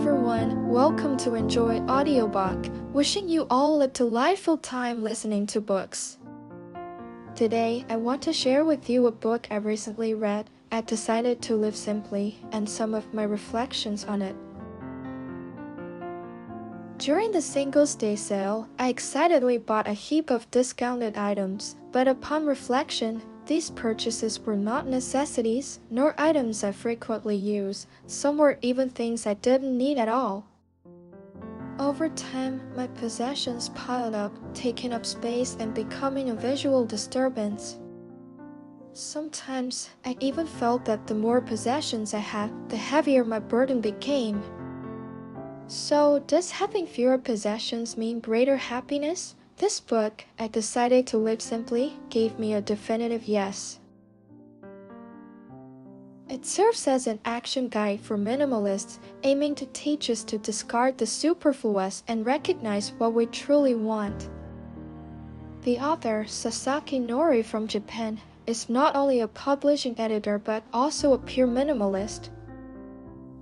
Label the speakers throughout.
Speaker 1: everyone, welcome to Enjoy Audiobook, wishing you all a delightful time listening to books. Today, I want to share with you a book I recently read. I decided to live simply, and some of my reflections on it. During the Singles' Day sale, I excitedly bought a heap of discounted items, but upon reflection, these purchases were not necessities, nor items I frequently use. Some were even things I didn't need at all. Over time, my possessions piled up, taking up space and becoming a visual disturbance. Sometimes, I even felt that the more possessions I had, the heavier my burden became. So, does having fewer possessions mean greater happiness? This book, I Decided to Live Simply, gave me a definitive yes. It serves as an action guide for minimalists, aiming to teach us to discard the superfluous and recognize what we truly want. The author, Sasaki Nori from Japan, is not only a publishing editor but also a pure minimalist.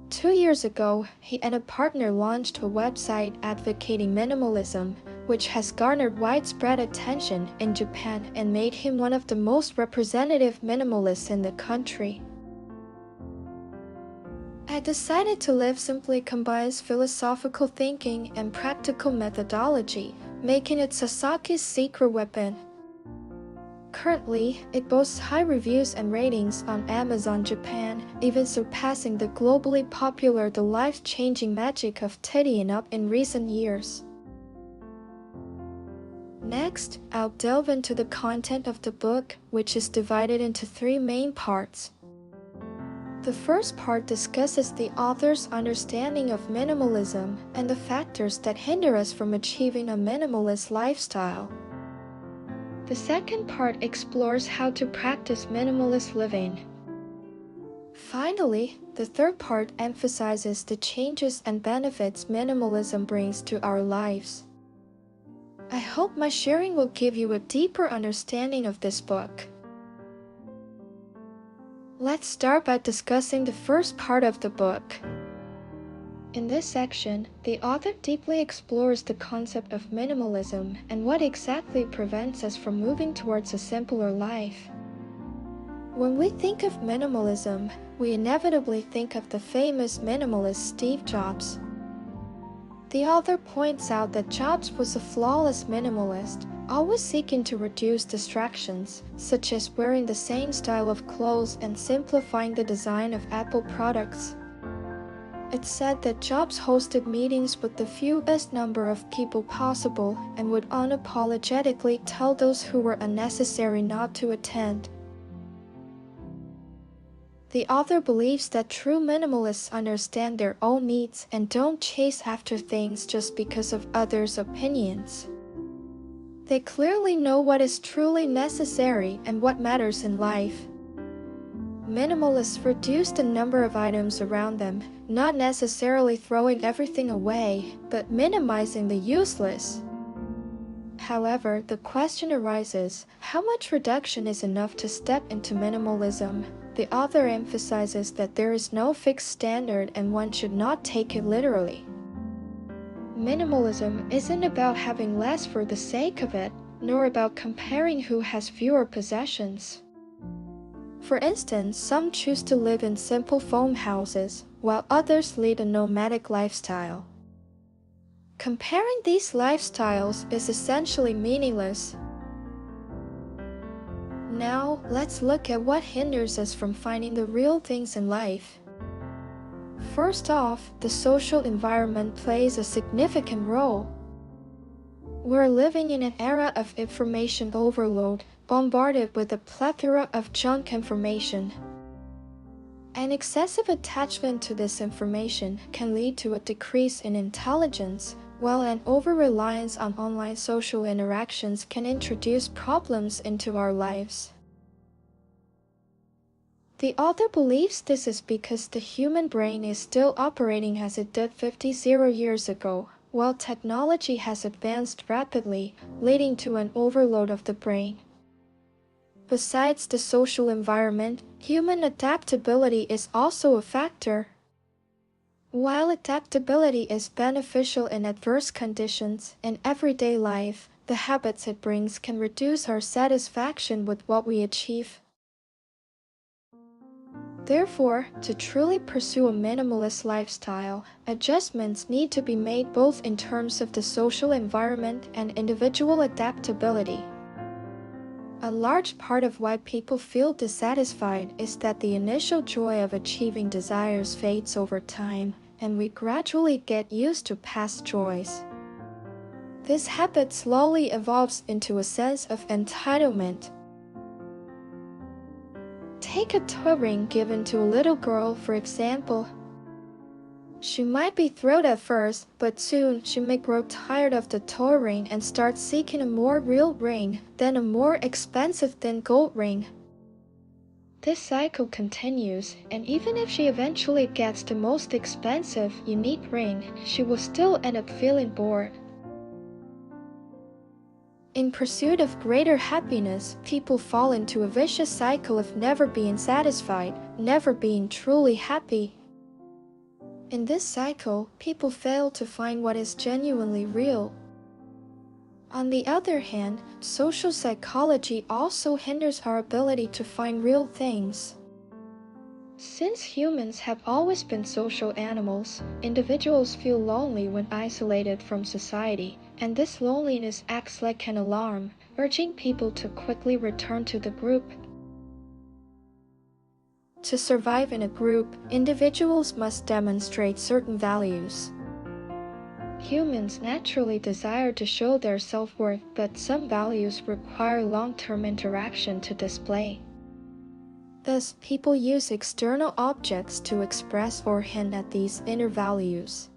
Speaker 1: 2 years ago, he and a partner launched a website advocating minimalism, which has garnered widespread attention in Japan and made him one of the most representative minimalists in the country. I Decided to Live Simply combines philosophical thinking and practical methodology, making it Sasaki's secret weapon. Currently, it boasts high reviews and ratings on Amazon Japan, even surpassing the globally popular The Life-Changing Magic of Tidying Up in recent years. Next, I'll delve into the content of the book, which is divided into 3 main parts. The first part discusses the author's understanding of minimalism and the factors that hinder us from achieving a minimalist lifestyle. The second part explores how to practice minimalist living. Finally, the third part emphasizes the changes and benefits minimalism brings to our lives. I hope my sharing will give you a deeper understanding of this book. Let's start by discussing the first part of the book. In this section, the author deeply explores the concept of minimalism and what exactly prevents us from moving towards a simpler life. When we think of minimalism, we inevitably think of the famous minimalist Steve Jobs. The author points out that Jobs was a flawless minimalist, always seeking to reduce distractions, such as wearing the same style of clothes and simplifying the design of Apple products. It's said that Jobs hosted meetings with the fewest number of people possible and would unapologetically tell those who were unnecessary not to attend. The author believes that true minimalists understand their own needs and don't chase after things just because of others' opinions. They clearly know what is truly necessary and what matters in life. Minimalists reduce the number of items around them, not necessarily throwing everything away, but minimizing the useless. However, the question arises, how much reduction is enough to step into minimalism? The author emphasizes that there is no fixed standard and one should not take it literally. Minimalism isn't about having less for the sake of it, nor about comparing who has fewer possessions. For instance, some choose to live in simple foam houses, while others lead a nomadic lifestyle. Comparing these lifestyles is essentially meaningless. Now, let's look at what hinders us from finding the real things in life. First off, the social environment plays a significant role. We're living in an era of information overload, bombarded with a plethora of junk information. An excessive attachment to this information can lead to a decrease in intelligence, while an over-reliance on online social interactions can introduce problems into our lives. The author believes this is because the human brain is still operating as it did 50 years ago, while technology has advanced rapidly, leading to an overload of the brain. Besides the social environment, human adaptability is also a factor. While adaptability is beneficial in adverse conditions, in everyday life, the habits it brings can reduce our satisfaction with what we achieve. Therefore, to truly pursue a minimalist lifestyle, adjustments need to be made both in terms of the social environment and individual adaptability. A large part of why people feel dissatisfied is that the initial joy of achieving desires fades over time, and we gradually get used to past joys. This habit slowly evolves into a sense of entitlement. Take a toy ring given to a little girl, for example. She might be thrilled at first, but soon she may grow tired of the toy ring and start seeking a more real ring, then a more expensive than gold ring. This cycle continues, and even if she eventually gets the most expensive, unique ring, she will still end up feeling bored. In pursuit of greater happiness, people fall into a vicious cycle of never being satisfied, never being truly happy. In this cycle, people fail to find what is genuinely real. On the other hand, social psychology also hinders our ability to find real things. Since humans have always been social animals, individuals feel lonely when isolated from society, and this loneliness acts like an alarm, urging people to quickly return to the group. To survive in a group, individuals must demonstrate certain values. Humans naturally desire to show their self-worth, but some values require long-term interaction to display. Thus, people use external objects to express or hint at these inner values.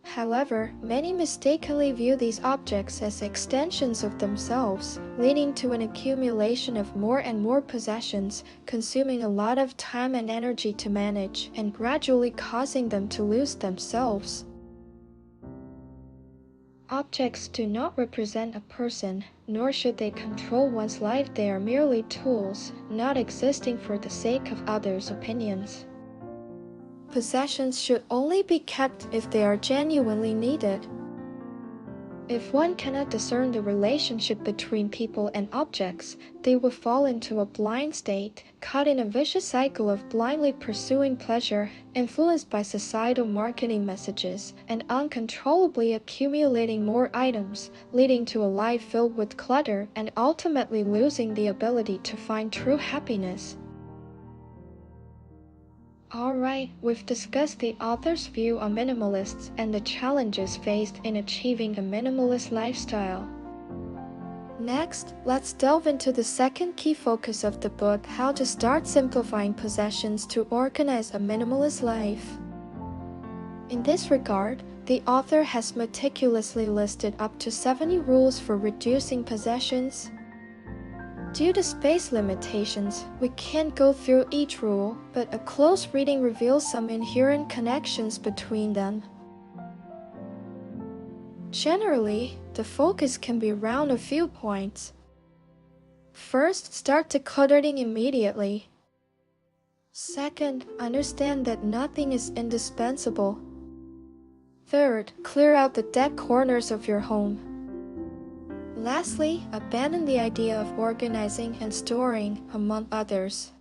Speaker 1: However, many mistakenly view these objects as extensions of themselves, leading to an accumulation of more and more possessions, consuming a lot of time and energy to manage, and gradually causing them to lose themselves. Objects do not represent a person, nor should they control one's life. They are merely tools, not existing for the sake of others' opinions. Possessions should only be kept if they are genuinely needed. If one cannot discern the relationship between people and objects, they will fall into a blind state, caught in a vicious cycle of blindly pursuing pleasure, influenced by societal marketing messages, and uncontrollably accumulating more items, leading to a life filled with clutter and ultimately losing the ability to find true happiness. Alright, we've discussed the author's view on minimalists and the challenges faced in achieving a minimalist lifestyle. Next, let's delve into the second key focus of the book: how to start simplifying possessions to organize a minimalist life. In this regard, the author has meticulously listed up to 70 rules for reducing possessions. Due to space limitations, we can't go through each rule, but a close reading reveals some inherent connections between them. Generally, the focus can be around a few points. First, start decluttering immediately. Second, understand that nothing is indispensable. Third, clear out the dead corners of your home. Lastly, abandon the idea of organizing and storing, among others.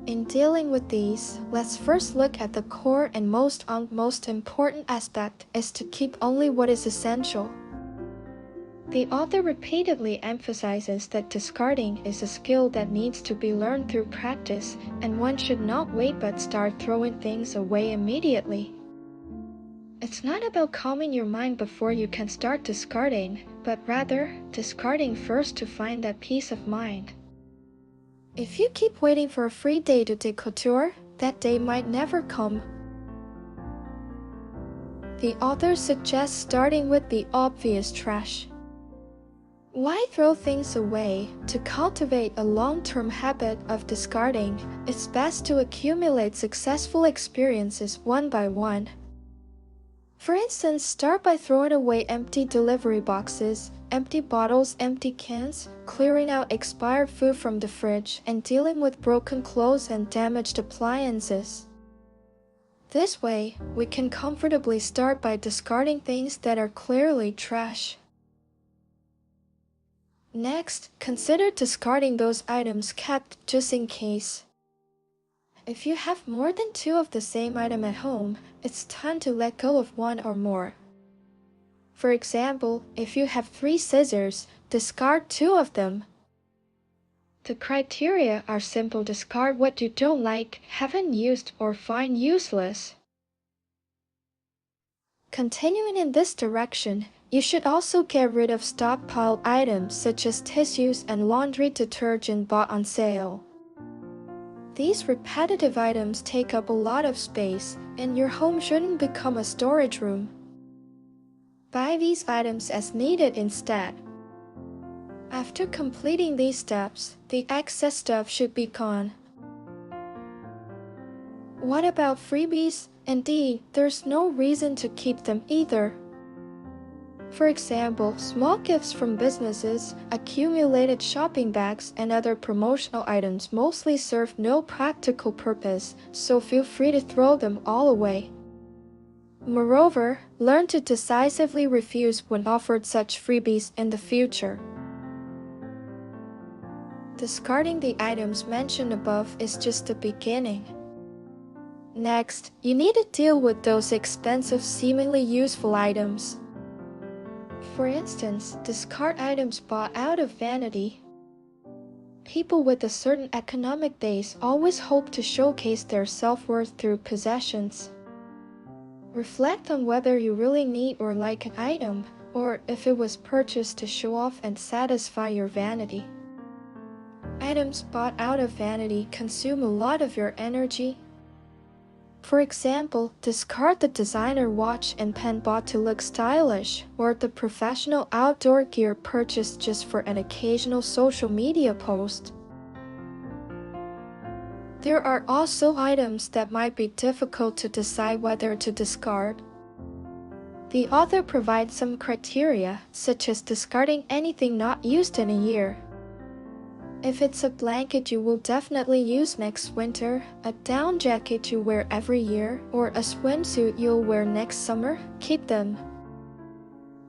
Speaker 1: In dealing with these, let's first look at the core and most important aspect is to keep only what is essential. The author repeatedly emphasizes that discarding is a skill that needs to be learned through practice, and one should not wait but start throwing things away immediately. It's not about calming your mind before you can start discarding, but rather discarding first to find that peace of mind. If you keep waiting for a free day to declutter, that day might never come. The author suggests starting with the obvious trash. Why throw things away? To cultivate a long-term habit of discarding, it's best to accumulate successful experiences one by one. For instance, start by throwing away empty delivery boxes, empty bottles, empty cans, clearing out expired food from the fridge, and dealing with broken clothes and damaged appliances. This way, we can comfortably start by discarding things that are clearly trash. Next, consider discarding those items kept just in case. If you have more than 2 of the same item at home, it's time to let go of one or more. For example, if you have 3 scissors, discard 2 of them. The criteria are simple: discard what you don't like, haven't used, or find useless. Continuing in this direction, you should also get rid of stockpile items such as tissues and laundry detergent bought on sale. These repetitive items take up a lot of space, and your home shouldn't become a storage room. Buy these items as needed instead. After completing these steps, the excess stuff should be gone. What about freebies? Indeed, there's no reason to keep them either. For example, small gifts from businesses, accumulated shopping bags, and other promotional items mostly serve no practical purpose, so feel free to throw them all away. Moreover, learn to decisively refuse when offered such freebies in the future. Discarding the items mentioned above is just the beginning. Next, you need to deal with those expensive, seemingly useful items. For instance, discard items bought out of vanity. People with a certain economic base always hope to showcase their self-worth through possessions. Reflect on whether you really need or like an item, or if it was purchased to show off and satisfy your vanity. Items bought out of vanity consume a lot of your energy. For example, discard the designer watch and pen bought to look stylish, or the professional outdoor gear purchased just for an occasional social media post. There are also items that might be difficult to decide whether to discard. The author provides some criteria, such as discarding anything not used in a year. If it's a blanket you will definitely use next winter, a down jacket you wear every year, or a swimsuit you'll wear next summer, keep them.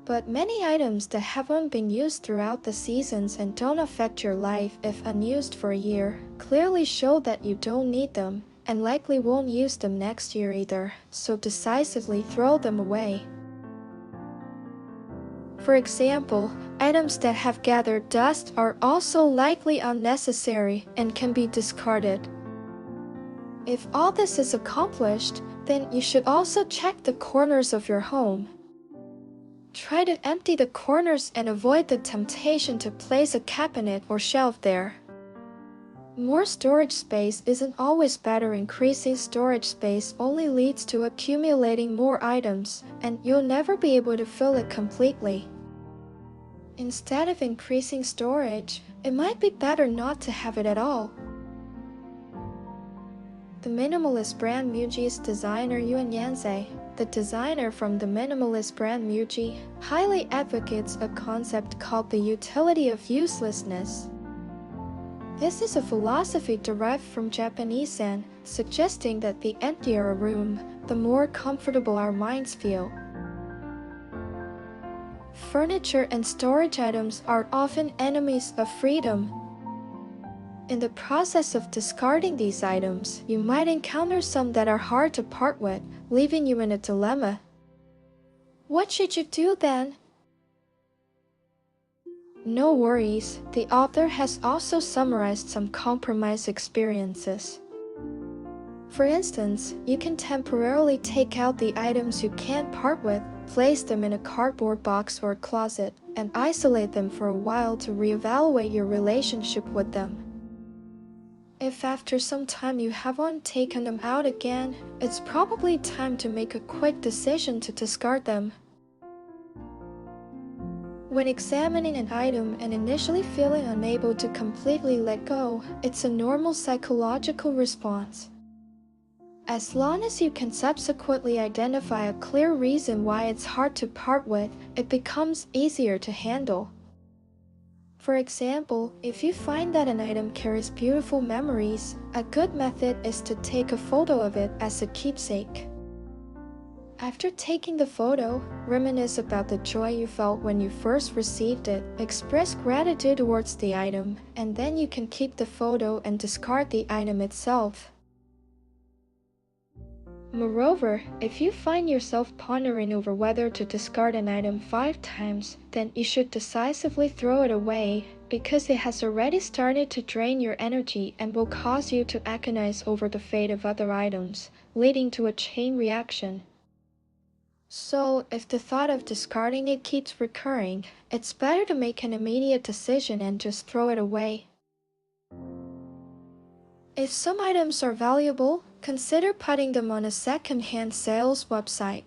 Speaker 1: But many items that haven't been used throughout the seasons and don't affect your life if unused for a year clearly show that you don't need them, and likely won't use them next year either, so decisively throw them away. For example, items that have gathered dust are also likely unnecessary and can be discarded. If all this is accomplished, then you should also check the corners of your home. Try to empty the corners and avoid the temptation to place a cabinet or shelf there. More storage space isn't always better. Increasing storage space only leads to accumulating more items, and you'll never be able to fill it completely. Instead of increasing storage, it might be better not to have it at all. The minimalist brand Muji's designer Yuan Yanzhe, the designer from the minimalist brand Muji, highly advocates a concept called the utility of uselessness. This is a philosophy derived from Japanese Zen, suggesting that the emptier a room, the more comfortable our minds feel. Furniture and storage items are often enemies of freedom. In the process of discarding these items, you might encounter some that are hard to part with, leaving you in a dilemma. What should you do then? No worries, the author has also summarized some compromise experiences. For instance, you can temporarily take out the items you can't part with, place them in a cardboard box or closet, and isolate them for a while to reevaluate your relationship with them. If after some time you haven't taken them out again, it's probably time to make a quick decision to discard them. When examining an item and initially feeling unable to completely let go, it's a normal psychological response. As long as you can subsequently identify a clear reason why it's hard to part with, it becomes easier to handle. For example, if you find that an item carries beautiful memories, a good method is to take a photo of it as a keepsake. After taking the photo, reminisce about the joy you felt when you first received it, express gratitude towards the item, and then you can keep the photo and discard the item itself. Moreover, if you find yourself pondering over whether to discard an item 5 times, then you should decisively throw it away, because it has already started to drain your energy and will cause you to agonize over the fate of other items, leading to a chain reaction. So, if the thought of discarding it keeps recurring, it's better to make an immediate decision and just throw it away. If some items are valuable, consider putting them on a second-hand sales website.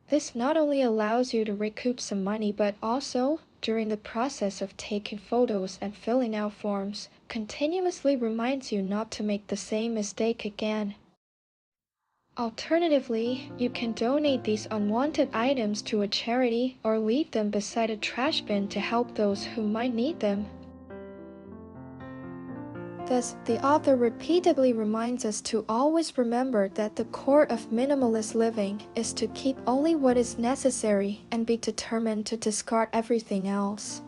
Speaker 1: This not only allows you to recoup some money, but also, during the process of taking photos and filling out forms, continuously reminds you not to make the same mistake again. Alternatively, you can donate these unwanted items to a charity or leave them beside a trash bin to help those who might need them. Thus, the author repeatedly reminds us to always remember that the core of minimalist living is to keep only what is necessary and be determined to discard everything else.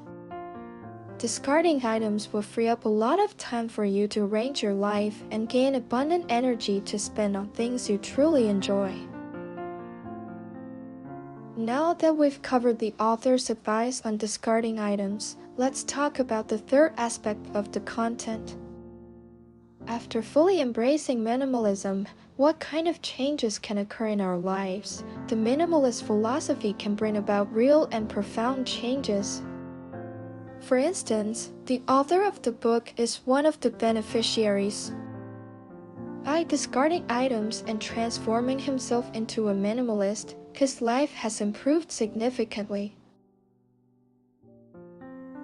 Speaker 1: Discarding items will free up a lot of time for you to arrange your life and gain abundant energy to spend on things you truly enjoy. Now that we've covered the author's advice on discarding items, let's talk about the third aspect of the content. After fully embracing minimalism, what kind of changes can occur in our lives? The minimalist philosophy can bring about real and profound changes. For instance, the author of the book is one of the beneficiaries. By discarding items and transforming himself into a minimalist, his life has improved significantly.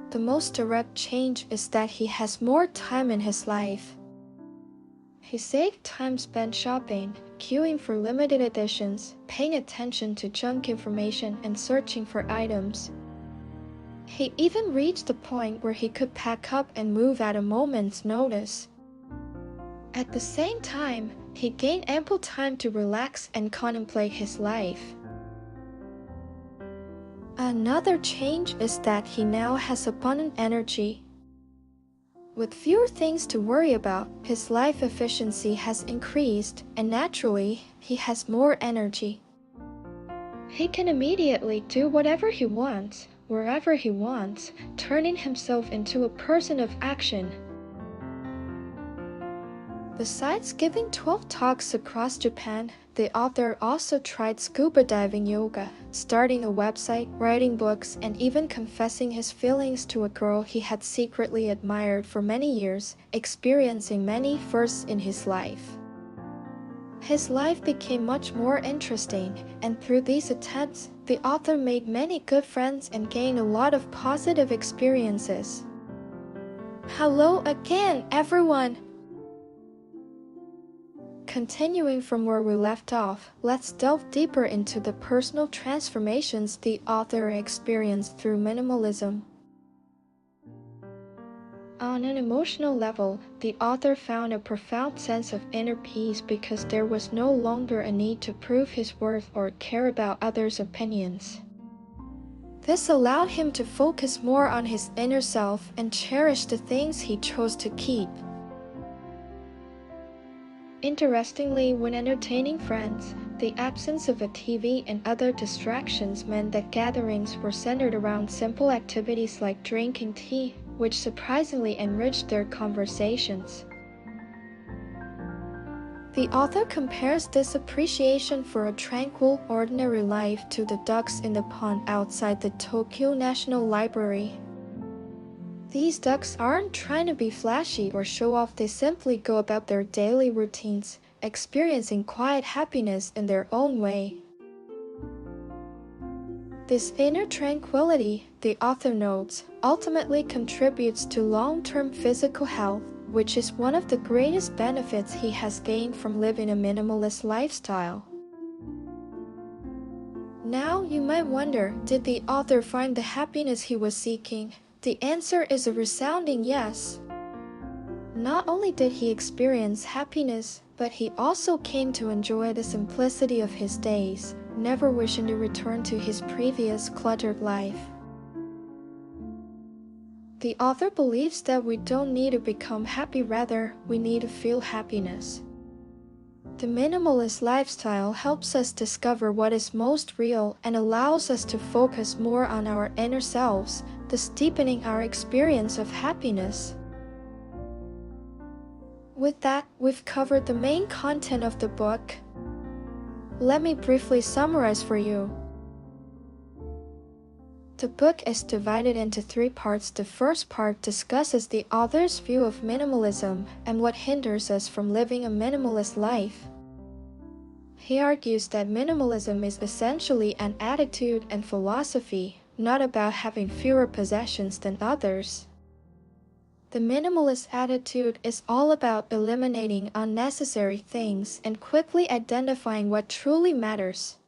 Speaker 1: The most direct change is that he has more time in his life. He saved time spent shopping, queuing for limited editions, paying attention to junk information, and searching for items. He even reached the point where he could pack up and move at a moment's notice. At the same time, he gained ample time to relax and contemplate his life. Another change is that he now has abundant energy. With fewer things to worry about, his life efficiency has increased, and naturally, he has more energy. He can immediately do whatever he wants, wherever he wants, turning himself into a person of action. Besides giving 12 talks across Japan, the author also tried scuba diving yoga, starting a website, writing books, and even confessing his feelings to a girl he had secretly admired for many years, experiencing many firsts in his life. His life became much more interesting, and through these attempts, the author made many good friends and gained a lot of positive experiences. Hello again, everyone! Continuing from where we left off, let's delve deeper into the personal transformations the author experienced through minimalism. On an emotional level, the author found a profound sense of inner peace because there was no longer a need to prove his worth or care about others' opinions. This allowed him to focus more on his inner self and cherish the things he chose to keep. Interestingly, when entertaining friends, the absence of a TV and other distractions meant that gatherings were centered around simple activities like drinking tea, which surprisingly enriched their conversations. The author compares this appreciation for a tranquil, ordinary life to the ducks in the pond outside the Tokyo National Library. These ducks aren't trying to be flashy or show off, they simply go about their daily routines, experiencing quiet happiness in their own way. This inner tranquility, the author notes, ultimately contributes to long-term physical health, which is one of the greatest benefits he has gained from living a minimalist lifestyle. Now you might wonder, did the author find the happiness he was seeking? The answer is a resounding yes. Not only did he experience happiness, but he also came to enjoy the simplicity of his days, never wishing to return to his previous cluttered life. The author believes that we don't need to become happy, rather, we need to feel happiness. The minimalist lifestyle helps us discover what is most real and allows us to focus more on our inner selves, thus deepening our experience of happiness. With that, we've covered the main content of the book. Let me briefly summarize for you. The book is divided into 3 parts. The first part discusses the author's view of minimalism and what hinders us from living a minimalist life. He argues that minimalism is essentially an attitude and philosophy, not about having fewer possessions than others. The minimalist attitude is all about eliminating unnecessary things and quickly identifying what truly matters.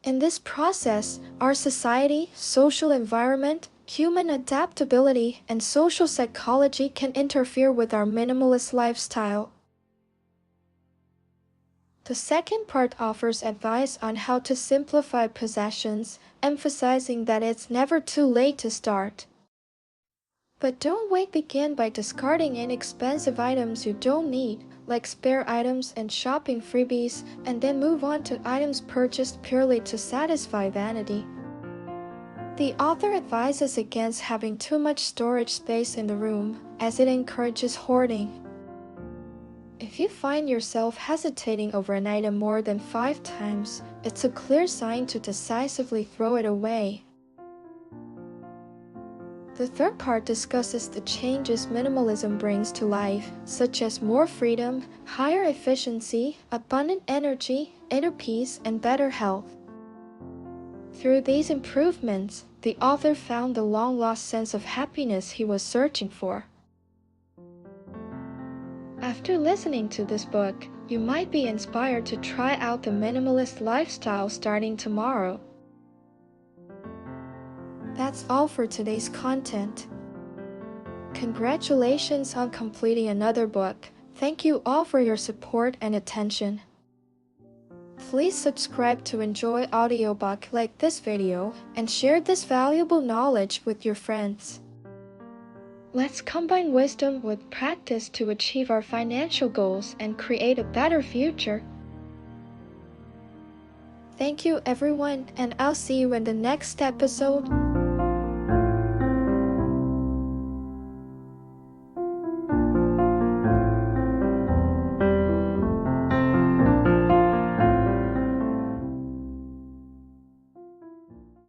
Speaker 1: In this process, our society, social environment, human adaptability, and social psychology can interfere with our minimalist lifestyle. The second part offers advice on how to simplify possessions, emphasizing that it's never too late to start. But don't wait. Begin by discarding inexpensive items you don't need, like spare items and shopping freebies, and then move on to items purchased purely to satisfy vanity. The author advises against having too much storage space in the room, as it encourages hoarding. If you find yourself hesitating over an item more than 5 times, it's a clear sign to decisively throw it away. The third part discusses the changes minimalism brings to life, such as more freedom, higher efficiency, abundant energy, inner peace, and better health. Through these improvements, the author found the long-lost sense of happiness he was searching for. After listening to this book, you might be inspired to try out the minimalist lifestyle starting tomorrow. That's all for today's content. Congratulations on completing another book. Thank you all for your support and attention. Please subscribe to enjoy audiobook like this video and share this valuable knowledge with your friends. Let's combine wisdom with practice to achieve our financial goals and create a better future. Thank you everyone, and I'll see you in the next episode.